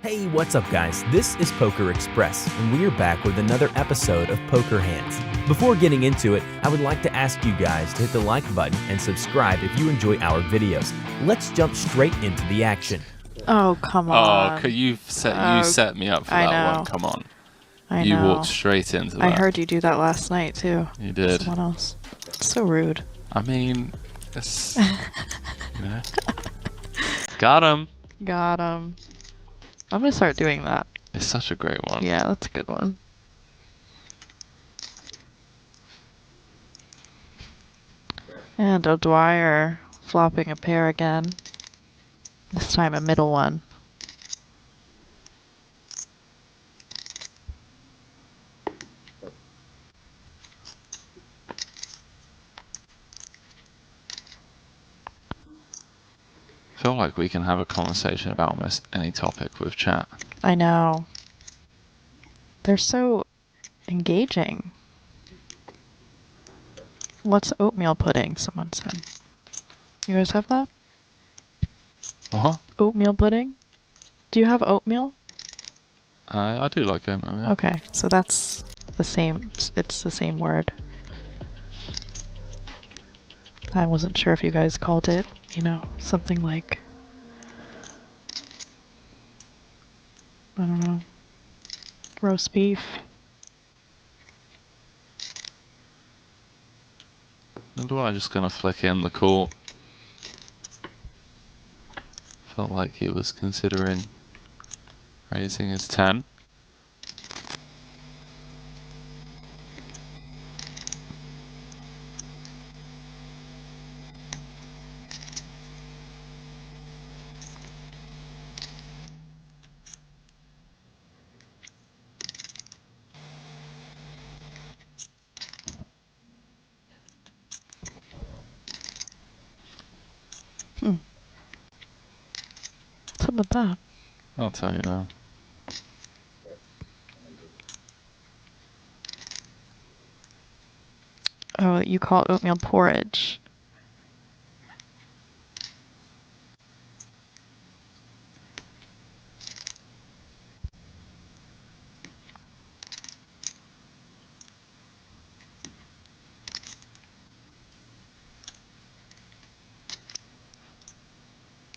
Hey, what's up guys? This is Poker Express, and we are back with another episode of Poker Hands. Before getting into it, I would like to ask you guys to hit the like button and subscribe if you enjoy our videos. Let's jump straight into the action. Oh, come on. Oh, you set me up for that one. Come on. You walked straight into that. I heard you do that last night, too. You did. Someone else. It's so rude. I mean, it's... you know. Got him. Got him. I'm going to start doing that. It's such a great one. Yeah, that's a good one. And O'Dwyer flopping a pair again. This time a middle one. I feel like we can have a conversation about almost any topic with chat. I know. They're so engaging. What's oatmeal pudding? Someone said. You guys have that? Uh-huh. Oatmeal pudding? Do you have oatmeal? I do like oatmeal, yeah. Okay, so that's the same. It's the same word. I wasn't sure if you guys called it, you know, something like, I don't know, roast beef. I'm just gonna flick in the call. Felt like he was considering raising his 10. What's up with that? I'll tell you now. Oh, you call it oatmeal porridge.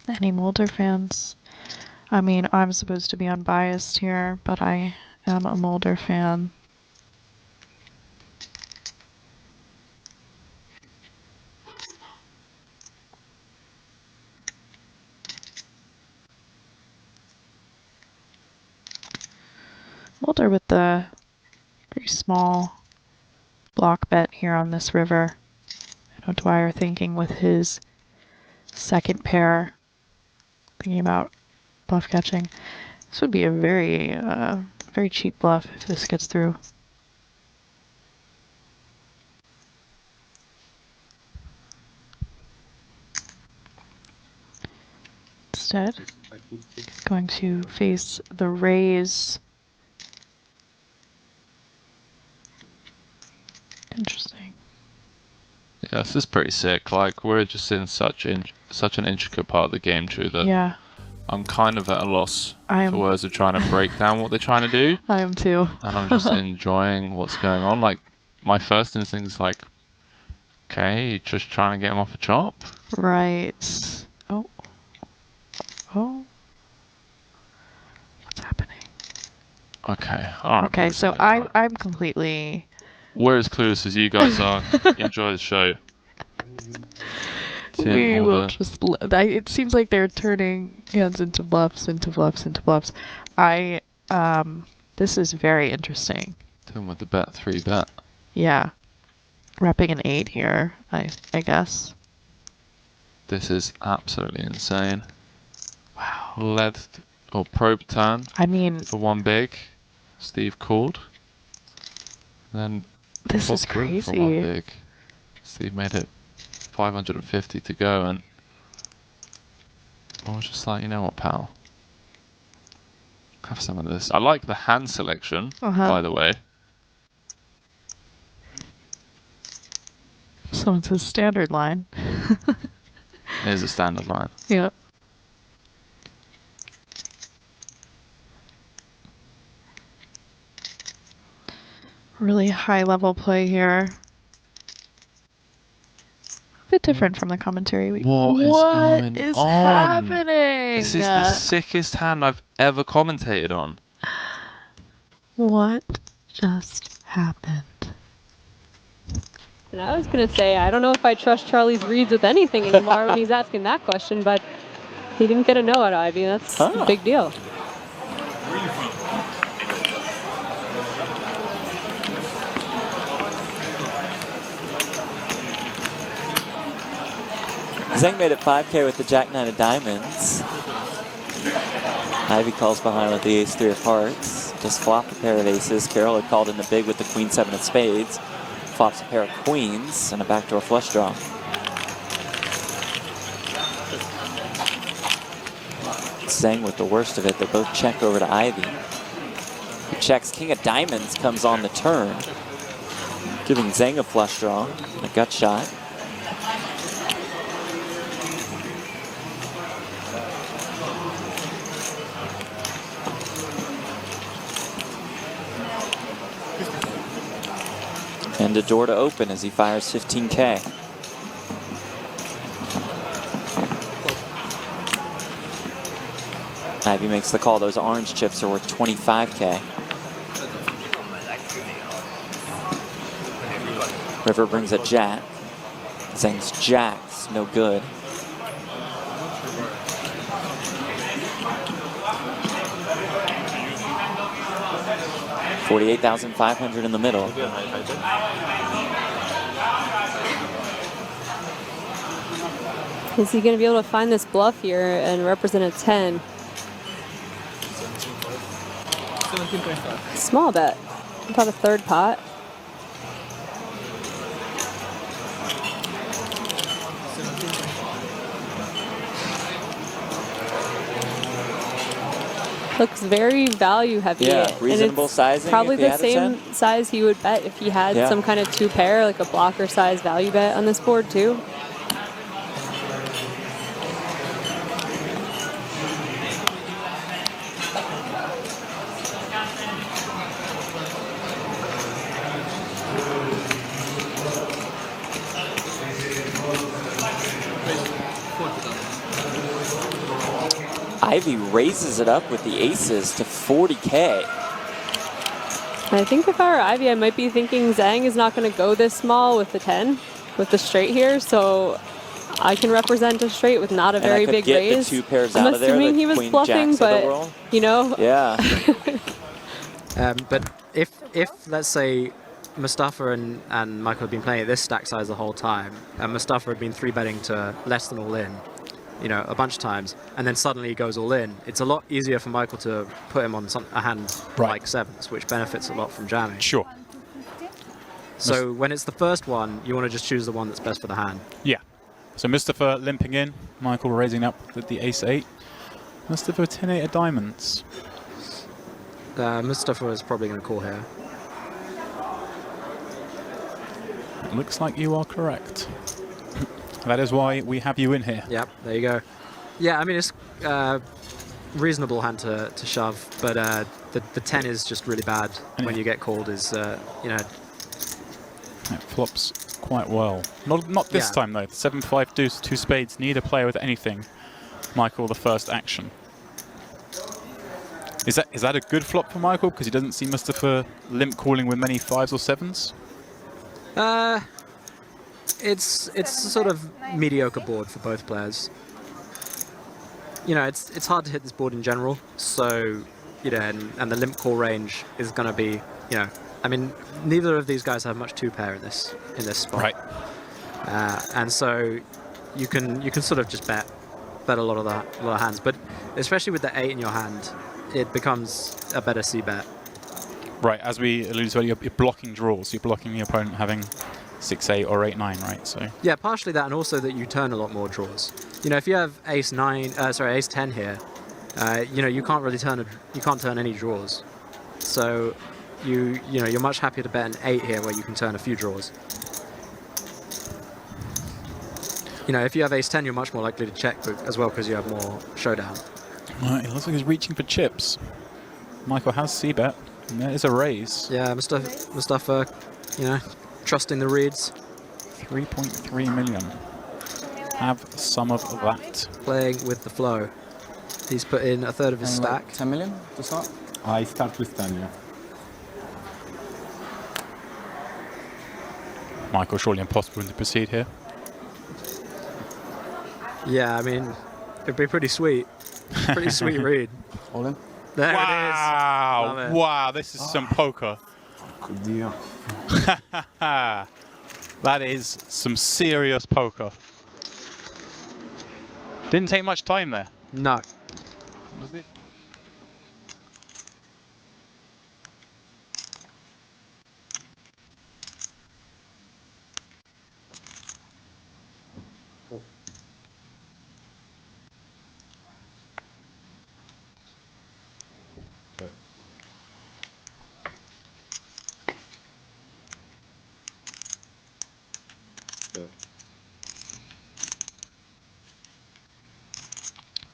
Any Mulder fans? I mean, I'm supposed to be unbiased here, but I am a Mulder fan. Mulder with the pretty small block bet here on this river. And O'Dwyer thinking with his second pair, thinking about bluff catching. This would be a very, very cheap bluff if this gets through. Instead, he's going to face the raise. Interesting. Yeah, this is pretty sick. Like, we're just in such an intricate part of the game, too, that Yeah. I'm kind of at a loss for words of trying to break down what they're trying to do. I am too. And I'm just enjoying what's going on. Like, my first instinct is like, okay, just trying to get him off a chop. Right. Oh. Oh. What's happening? Okay. All right. Okay, so I'm completely... We're as clueless as you guys are. Enjoy the show. We will just... It seems like they're turning hands into bluffs, into bluffs, into bluffs. This is very interesting. Doing with the bet 3 bet. Yeah. Repping an 8 here, I guess. This is absolutely insane. Wow. Led or probe turn. I mean... For one big. Steve called. Then... This is crazy. For one big. Steve made it 550 to go, and I was just like, you know what, pal? Have some of this. I like the hand selection, by the way. So it's a standard line. Here's a standard line. Yep. Really high level play here. Bit different from the commentary. What is going is on? happening? This is the sickest hand I've ever commentated on. What just happened? And I was going to say, I don't know if I trust Charlie's reads with anything anymore when he's asking that question, but he didn't get a no out of Ivy. That's a big deal. Zhang made it 5K with the Jack-9 of diamonds. Ivy calls behind with the ace-3 of hearts. Just flopped a pair of aces. Carol had called in the big with the queen-7 of spades. Flops a pair of queens and a backdoor flush draw. Zhang with the worst of it. They both check over to Ivy, who checks. King of diamonds comes on the turn, giving Zhang a flush draw, a gut shot. And a door to open as he fires 15K. Ivy makes the call. Those orange chips are worth 25K. River brings a jack. Zhang's jacks, no good. $48,500 in the middle. Is he going to be able to find this bluff here and represent a 10? Small bet. About a third pot. Looks very value heavy. Yeah, reasonable sizing. Probably if he the had a same 10. size he would bet if he had some kind of 2 pair, like a blocker size value bet on this board too. Ivy raises it up with the aces to 40K. I think if I were Ivy, I might be thinking Zhang is not going to go this small with the 10, with the straight here, so I can represent a straight with not a very big raise. The 2 pairs I'm out of there, assuming the he was queen bluffing, jacks of the but world. you know. Yeah. But if let's say Mustafa and Michael had been playing at this stack size the whole time, and Mustafa had been 3-betting to less than all in, you know, a bunch of times, and then suddenly he goes all in, it's a lot easier for Michael to put him on a hand like sevens, which benefits a lot from jamming. Sure. So when it's the first one, you want to just choose the one that's best for the hand. Yeah. So Mustafa limping in, Michael raising up with the ace-8. Mustafa 10-8 of diamonds. Mustafa is probably going to call here. It looks like you are correct. That is why we have you in here. Yep, there you go. Yeah, I mean, it's reasonable hand to shove, but the 10 is just really bad when you get called, is, you know. It flops quite well. Not this time, though. 7-5 deuce, 2 spades, neither player with anything. Michael, the first action. Is that a good flop for Michael? Because he doesn't see Mustafa limp calling with many 5s or 7s? It's a sort of mediocre board for both players. You know, it's hard to hit this board in general, so, you know, and the limp call range is going to be, you know, I mean, neither of these guys have much 2-pair in this spot. Right. And so you can sort of just bet a lot of hands, but especially with the 8 in your hand, it becomes a better C-bet. Right, as we alluded to earlier, you're blocking draws. You're blocking the opponent having 6-8 or 8-9, right? So yeah, partially that, and also that you turn a lot more draws. You know, if you have ace-10 here, you know, you can't really turn any draws. So you know, you're much happier to bet an 8 here where you can turn a few draws. You know, if you have ace-10, you're much more likely to check as well because you have more showdown. it looks like he's reaching for chips. Michael has C-bet. And that is a raise. Yeah, Mustafa, you know, trusting the reads. 3.3 million. Have some of that. Playing with the flow. He's put in a third of his stack. Like 10 million to start? I start with 10, yeah. Michael, surely impossible to proceed here. Yeah, I mean, it'd be pretty sweet. Pretty sweet read. All in? There Wow! it is. Love it. Wow, this is some poker. Good deal. That is some serious poker. Didn't take much time there. No. Was it?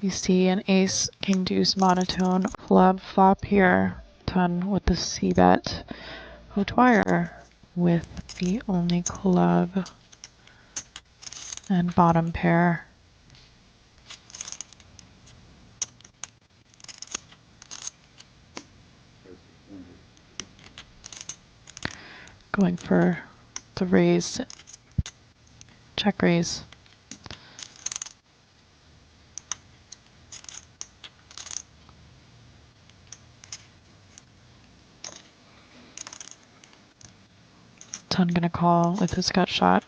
You see an ace, king deuce monotone, flop here, ton with the C bet, O'Dwyer with the only club and bottom pair. Going for the raise, check raise. Ton gonna call with his gut shot.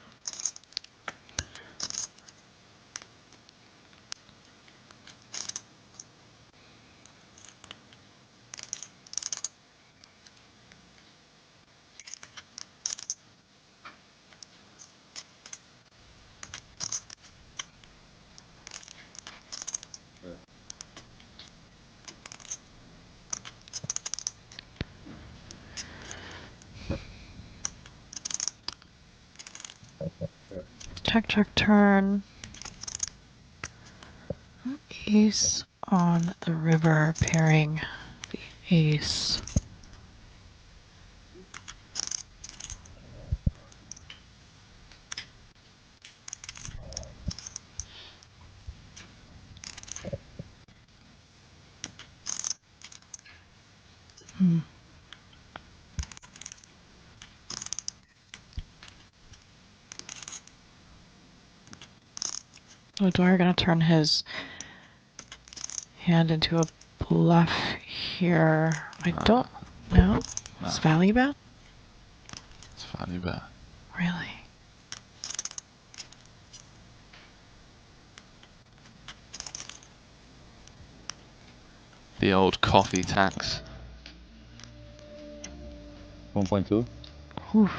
Check, check, turn. Ace on the river, pairing the ace. O'Dwyer gonna turn his hand into a bluff here. I don't know. It's value bet? It's value bet. Really? The old coffee tax. 1.2.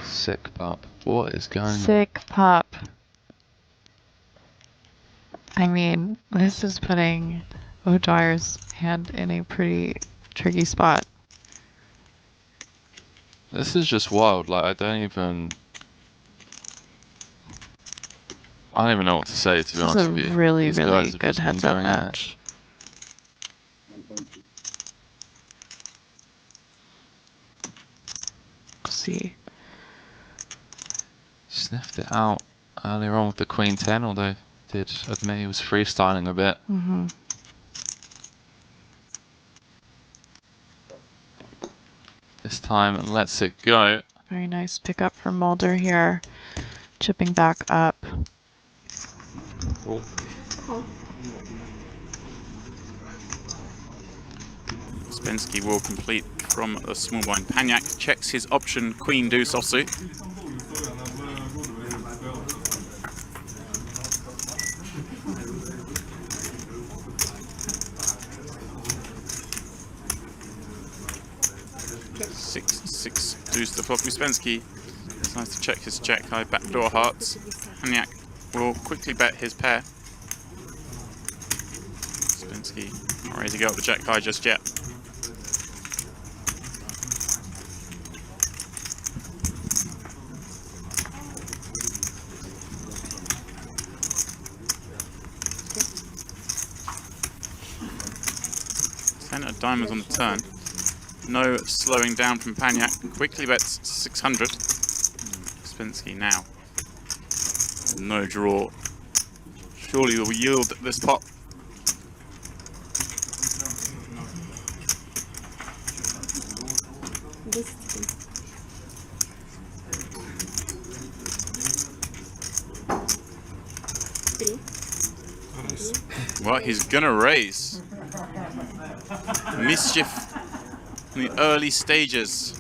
Sick pup. What is going on? Sick pop. I mean, this is putting O'Dwyer's hand in a pretty tricky spot. This is just wild. Like I don't even know what to say, to be This is honest a with you. really, These really guys have good just been heads-up going at it. match. See. Sniffed it out earlier on with the Queen 10, although did admit he was freestyling a bit. This time lets it go. Very nice pickup from Mulder here. Chipping back up. Spensky will complete from the small blind. Paniak checks his option, queen deuce offsuit. Six deuce the flop. Uspensky decides to check his check high backdoor hearts. Paniak will quickly bet his pair. Uspensky not ready to go up the jack high just yet. Ten of diamonds on the turn. No slowing down from Paniak. Quickly bets 600. Uspensky now. No draw. Surely will yield this pot. Well, he's gonna raise. Mischief in the early stages.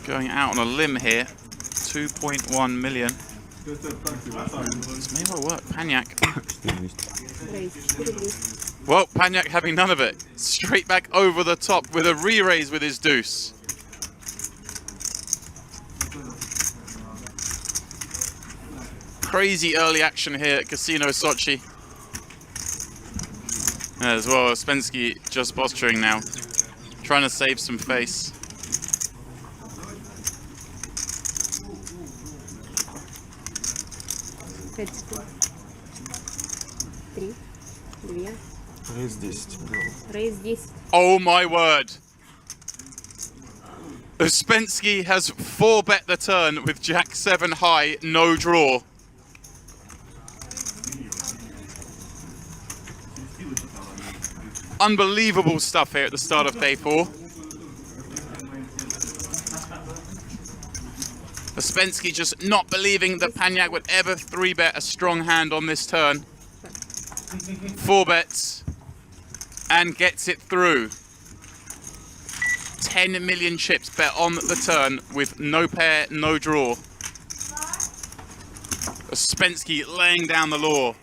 Going out on a limb here. 2.1 million. This may well work. Paniak. Well, Paniak having none of it. Straight back over the top with a re-raise with his deuce. Crazy early action here at Casino Sochi. As well, Uspensky just posturing now. Trying to save some face. Oh my word! Uspensky has 4-bet the turn with Jack 7 high, no draw. Unbelievable stuff here at the start of day 4. Uspensky just not believing that Paniak would ever 3-bet a strong hand on this turn. 4 bets and gets it through. 10 million chips bet on the turn with no pair, no draw. Uspensky laying down the law.